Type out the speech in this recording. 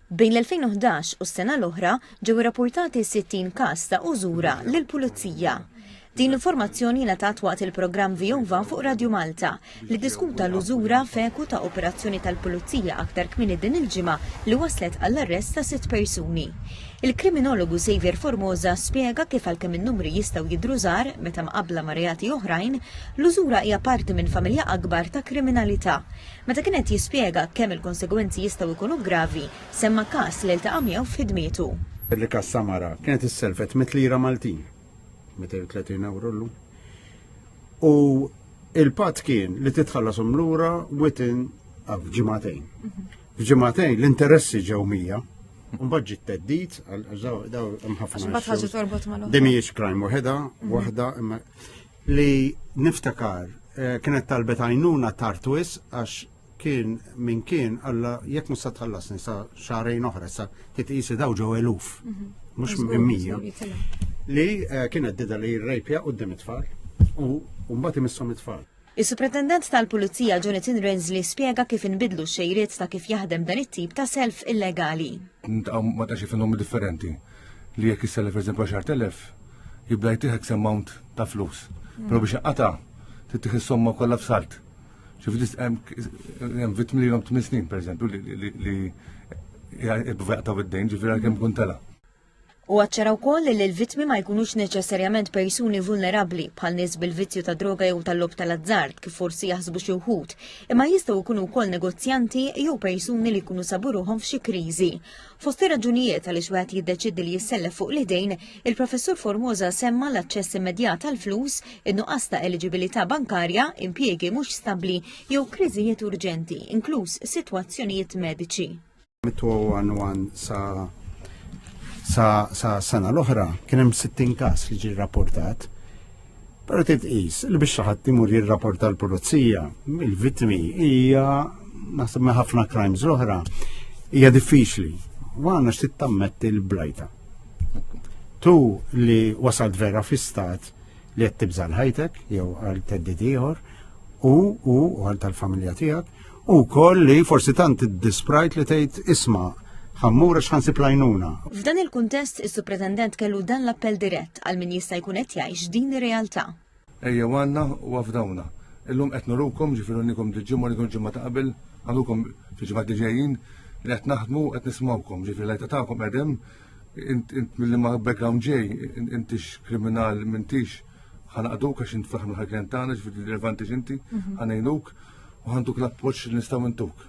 Bejn l-2011 u s-sena l-oħra ġew irrappurtati 60 każ ta' użura lill-Pulizija. Din l-informazzjoni ngħatat waqt il-programm Vjova fuq Radio Malta li diskuta l-użura feku ta' operazzjoni tal-Pulizija aktar kmieni din il-ġimgħa li waslet għall-arrest ta' 6 persuni. Il-kriminologu Xavier Formosa spjega kif għalkemm in-numri jistgħu jidhru żgħar meta mqabbla ma' reati oħrajn, l-użura hija parti minn familja akbar ta' kriminalità. Meta kien qed jispjega kemm il-konsegwenzi jistgħu jkunu gravi, semma każ li ltaqa' miegħu f'ħidmietu. Il-każ Samara kienet isselfet mit-lira Maltin. 230 euro l-lum. U il-pat kien li titħallasom lura within f'ġimagħtejn. F'ġimagħtejn l-interessi ġew 100, u mbagħad ġiet teddit daw hemm ħafna. Dimhijiex crime waħda imma li niftakar kienet talbet għajnuna tartwis għax kien min kien alla jekk mhux se tħallasni sa xahrejn oħra sa titqisi daw ġew eluf. Mhux mija. Li kienet dida li jirrejpja qudiem it-tfal u mbagħad imisshom it-tfal. Is-Superintendent tal-Pulizija Jonathan Rensley spjega kif inbidlu x-xejriet ta' kif jaħdem dan it-tip ta' self illegali. Ma tax fenomeni differenti li jekk isellef pereżempju 10,000 jibda jtieħek amount ta' flus. Però biex inqata' tittieħ is-somma kollha f'salt. Ġifieri hemm vittmi li 8 snin pereżempju li jaqtaw id-dejn ġifieri kemm kun tela. U għacċara wkoll li l-vittmi ma jkunux neċessarjament persuni vulnerabbli bħal nies bil-vizzju ta' droga jew tal-lob tal-azzard kif forsi jaħsbu xi wħud, imma jistgħu jkunu wkoll negozjanti jew persuni li jkunu sabu ruħhom f'xi kriżi. Fost ir-raġunijiet għaliex wieħed jiddeċiedi li jissellef fuq l-idejn, il-Professur Formosa semma l-aċċess immedjat għall-flus, in-nuqqas ta' eliġibilità bankarja, impjiegi mhux stabbli jew kriżijiet urġenti, inkluż sitwazzjonijiet mediċi. Sa sena l-oħra kien hemm 60 każ li ġie rrapportat. Però titqis li biex ħadd imur jirrapporta l-pulizija, il-vittmi hija naħseb ħafna crimes l-oħra hija diffiċli. Għandna x'tit tammetti l-blajta. Tu li wasalt vera fi stat li qed tibżal ħajtek jew għal teddid ieħor u għal tal-familja tiegħek u wkoll li forsi tant iddisprajt li tgħid isma' ħammura x'ħansib lajnuna. F'dan il-kuntest is-Superintendent kellu dan l-appell dirett għal min jista' jkun qed jgħix din ir-realtà. Ejja għandna u għafdawna. Illum qed nurukom ġifieri nikom diġ-ġimgħa li ġimgħa ta' qabel għalukom fi ġimgħat li ġejjin li qed naħdmu qed nismawkom ġifieri lajta tagħkom qegħdem int milli ma' background ġej intix kriminal m'intix ħanaqduk għax int faħm il-ħajklen tagħna ġifieri rilevanti inti ħanejnuk u ħantuk l-appoġġ li nistgħu ntuk.